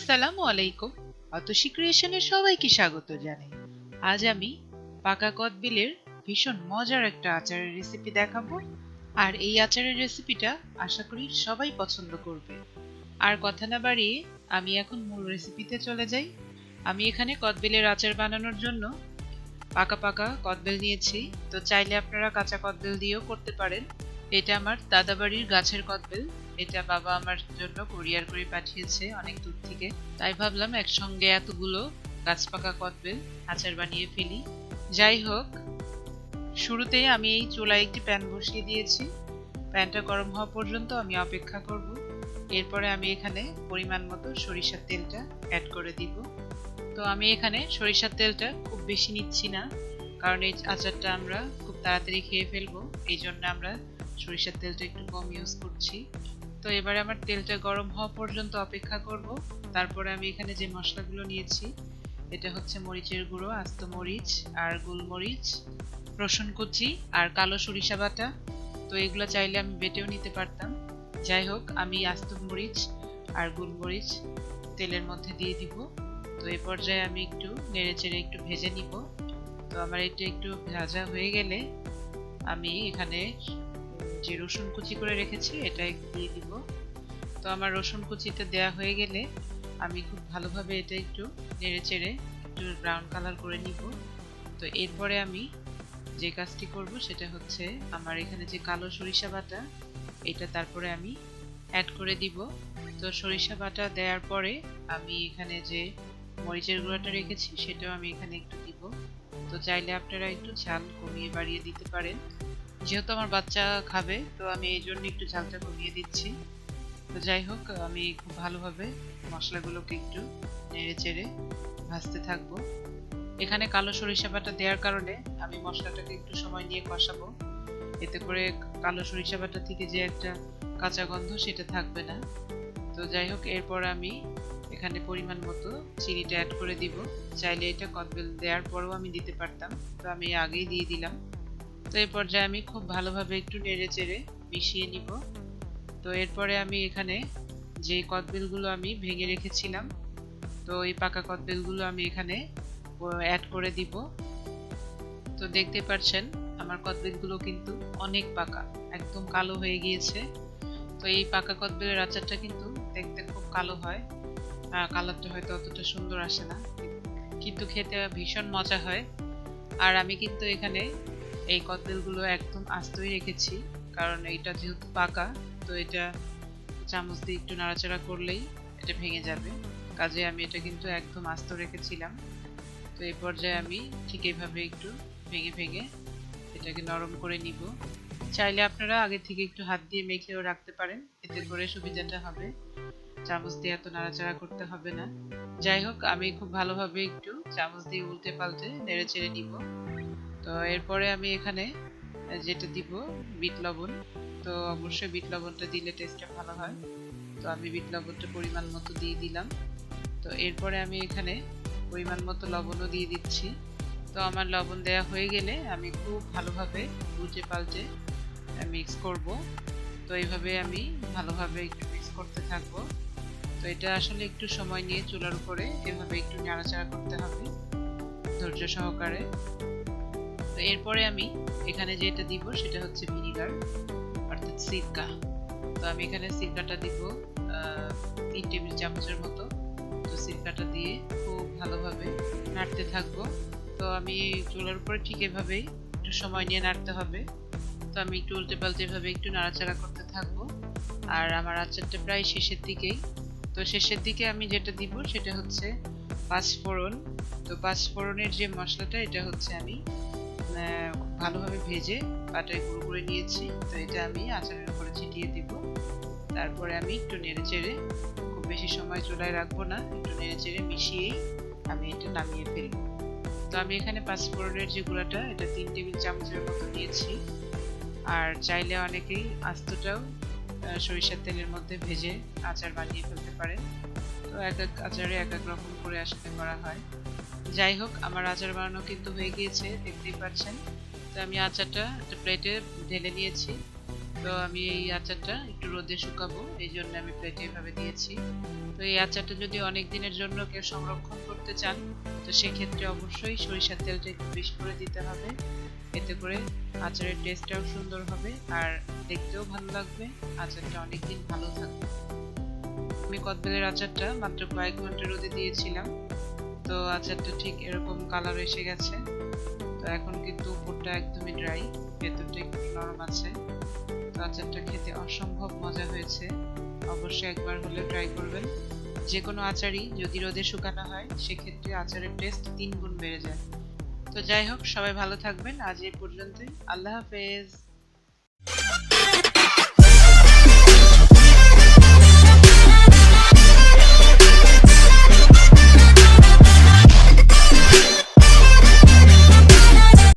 আসসালামু আলাইকুম। অতসী ক্রিয়েশনে সবাইকে স্বাগত জানাই। আজ আমি পাকা কদবেলের ভীষণ মজার একটা আচারের রেসিপি দেখাবো। আর এই আচারের রেসিপিটা আশা করি সবাই পছন্দ করবে। আর কথা না বাড়িয়ে আমি এখন মূল রেসিপিতে চলে যাই। আমি এখানে কদবেলের আচার বানানোর জন্য পাকা পাকা কদবেল নিয়েছি। তো চাইলে আপনারা কাঁচা কদবেল দিয়েও করতে পারেন। এটা আমার দাদাবাড়ির গাছের কদবেল। এটা বাবা আমার জন্য কুরিয়ার করে পাঠিয়েছে অনেক দূর থেকে। তাই ভাবলাম একসঙ্গে এতগুলো গাছ পাকা কদবেল আচার বানিয়ে ফেলি। যাই হোক, শুরুতেই আমি এই চুলায় একটি প্যান বসিয়ে দিয়েছি। প্যানটা গরম হওয়া পর্যন্ত আমি অপেক্ষা করব। এরপরে আমি এখানে পরিমাণ মতো সরিষার তেলটা অ্যাড করে দিব। তো আমি এখানে সরিষার তেলটা খুব বেশি নিচ্ছি না, কারণ এই আচারটা আমরা খুব তাড়াতাড়ি খেয়ে ফেলবো। এই জন্য আমরা সরিষার তেলটা একটু কম ইউজ করছি। তো এবারে আমার তেলটা গরম হওয়া পর্যন্ত অপেক্ষা করব। তারপরে আমি এখানে যে মশলাগুলো নিয়েছি, এটা হচ্ছে মরিচের গুঁড়ো, আস্ত মরিচ আর গোলমরিচ, রসুন কুচি আর কালো সরিষা বাটা। তো এগুলো চাইলে আমি বেটেও নিতে পারতাম। যাই হোক, আমি আস্ত মরিচ আর গোলমরিচ তেলের মধ্যে দিয়ে দিব। তো এই পর্যায়ে আমি একটু নেড়েচেড়ে একটু ভেজে নিব। তো আমার এটা একটু ভাজা হয়ে গেলে আমি এখানে যে রসুন কুচি করে রেখেছি এটা দিয়ে দিব। তো আমার রসুন কুচিটা দেয়া হয়ে গেলে আমি খুব ভালোভাবে এটা একটু নেড়েচেড়ে একটু ব্রাউন কালার করে নিব। তো এরপরে আমি যে কাজটি করব সেটা হচ্ছে আমার এখানে যে কালো সরিষা বাটা, এটা তারপরে আমি অ্যাড করে দিব। তো সরিষা বাটা দেওয়ার পরে আমি এখানে যে মরিচের গুঁড়োটা রেখেছি সেটাও আমি এখানে একটু দিব। তো চাইলে আপনারা একটু ঝাল কমিয়ে বাড়িয়ে দিতে পারেন। যেহেতু আমার বাচ্চা খাবে, তো আমি এই জন্য একটু ঝালটা কমিয়ে দিচ্ছি। তো যাই হোক, আমি খুব ভালোভাবে মশলাগুলোকে একটু নেড়ে চেড়ে ভাজতে থাকবো। এখানে কালো সরিষা বাটা দেওয়ার কারণে আমি মশলাটাকে একটু সময় নিয়ে কষাবো। এতে করে কালো সরিষা বাটা থেকে যে একটা কাঁচা গন্ধ সেটা থাকবে না। তো যাই হোক, এরপর আমি এখানে পরিমাণ মতো চিনিটা অ্যাড করে দিব। চাইলে এটা কদবেল দেওয়ার পরেও আমি দিতে পারতাম, তো আমি আগেই দিয়ে দিলাম। তো এই পর্যায়ে আমি খুব ভালোভাবে একটু নেড়ে চেড়ে মিশিয়ে নিব। তো এরপরে আমি এখানে যে কদবেলগুলো আমি ভেঙে রেখেছিলাম, তো এই পাকা কদবেলগুলো আমি এখানে অ্যাড করে দিব। তো দেখতে পাচ্ছেন আমার কদবেলগুলো কিন্তু অনেক পাকা, একদম কালো হয়ে গিয়েছে। তো এই পাকা কদবেলের আচারটা কিন্তু দেখতে খুব কালো হয়, কালারটা হয়তো অতটা সুন্দর আসে না, কিন্তু খেতে ভীষণ মজা হয়। আর আমি কিন্তু এখানে এই কদবেলগুলো একদম আস্তই রেখেছি, কারণ এটা যেহেতু পাকা, তো এটা চামচ দিয়ে একটু নাড়াচাড়া করলেই এটা ভেঙে যাবে। কাজে আমি এটা কিন্তু একদম আস্ত রেখেছিলাম। তো এই পর্যায়ে আমি ঠিক এইভাবে একটু ভেঙে ভেঙে এটাকে নরম করে নিব। চাইলে আপনারা আগে থেকে একটু হাত দিয়ে মেখেও রাখতে পারেন, এতে করে সুবিধাটা হবে, চামচ দিয়ে এত নাড়াচাড়া করতে হবে না। যাই হোক, আমি খুব ভালোভাবে একটু চামচ দিয়ে উল্টে পাল্টে নেড়ে চেড়ে নিব। তো এরপরে আমি এখানে যেটা দিব বিট লবণ। তো অবশ্যই বিট লবণটা দিলে টেস্টটা ভালো হয়। তো আমি বিট লবণটা পরিমাণ মতো দিয়ে দিলাম। তো এরপরে আমি এখানে পরিমাণ মতো লবণও দিয়ে দিচ্ছি। তো আমার লবণ দেওয়া হয়ে গেলে আমি খুব ভালোভাবে উল্টে পাল্টে মিক্স করব। তো এইভাবে আমি ভালোভাবে একটু মিক্স করতে থাকবো। তো এটা আসলে একটু সময় নিয়ে চুলার উপরে এভাবে একটু নাড়াচাড়া করতে হবে ধৈর্য সহকারে। তো এরপরে আমি এখানে যেটা দিব সেটা হচ্ছে ভিনিগার, অর্থাৎ সিরকা। তো আমি এখানে সিরকাটা দিব 3 টেবিল চামচের মতো। তো সিরকাটা দিয়ে খুব ভালোভাবে নাড়তে থাকবো। তো আমি চুলার উপরে ঠিক এভাবেই একটু সময় নিয়ে নাড়তে হবে। তো আমি একটু উল্টে পাল্টে এভাবে একটু নাড়াচাড়া করতে থাকবো। আর আমার আচারটা প্রায় শেষের দিকেই। তো শেষের দিকে আমি যেটা দিব সেটা হচ্ছে পাঁচফোড়ন। তো পাঁচফোড়নের যে মশলাটা, এটা হচ্ছে আমি খুব ভালোভাবে ভেজে পাটায় গুঁড়ো করে নিয়েছি। তো এটা আমি আচারের উপরে ছিটিয়ে দিব। তারপরে আমি একটু নেড়ে চেড়ে, খুব বেশি সময় চুলায় রাখবো না, একটু নেড়ে চেড়ে মিশিয়েই আমি এটা নামিয়ে ফেলবো। তো আমি এখানে পাঁচফোড়নের যে গুঁড়াটা, এটা 3 টেবিল চামচের মতো নিয়েছি। আর চাইলে অনেকেই আস্তটাও সরিষার তেলের মধ্যে ভেজে আচার বানিয়ে ফেলতে পারেন। তো এক এক আচারে এক এক রকম করে আসলে করা হয়। যাই হোক, আমার আচার বানানো কিন্তু হয়ে গিয়েছে, দেখতেই পাচ্ছেন। তো আমি আচারটা একটা প্লেটে ঢেলে নিয়েছি। তো আমি এই আচারটা একটু রোদে শুকাবো, এই জন্য আমি প্লেটে এভাবে দিয়েছি। তো এই আচারটা যদি অনেক দিনের জন্য কেউ সংরক্ষণ করতে চান, তো সেক্ষেত্রে অবশ্যই সরিষার তেলটা একটু বেশি করে দিতে হবে। এতে করে আচারের টেস্টটাও সুন্দর হবে আর দেখতেও ভালো লাগবে, আচারটা অনেকদিন ভালো থাকবে। আমি কদবেলের আচারটা মাত্র কয়েক ঘন্টা রোদে দিয়েছিলাম। তো আচারটা ঠিক এরকম কালার এসে গেছে। তো এখন কিন্তু উপরটা একদমই ড্রাই, ভেতরটা একটু নরম আছে। তো আচারটা খেতে অসম্ভব মজা হয়েছে, অবশ্যই একবার হলে ট্রাই করবেন। যে কোনো আচারই যদি রোদে শুকানো হয় সেক্ষেত্রে আচারের টেস্ট 3 গুণ বেড়ে যায়। তো যাই হোক, সবাই ভালো থাকবেন, আজ এই পর্যন্তই। আল্লাহ হাফেজ।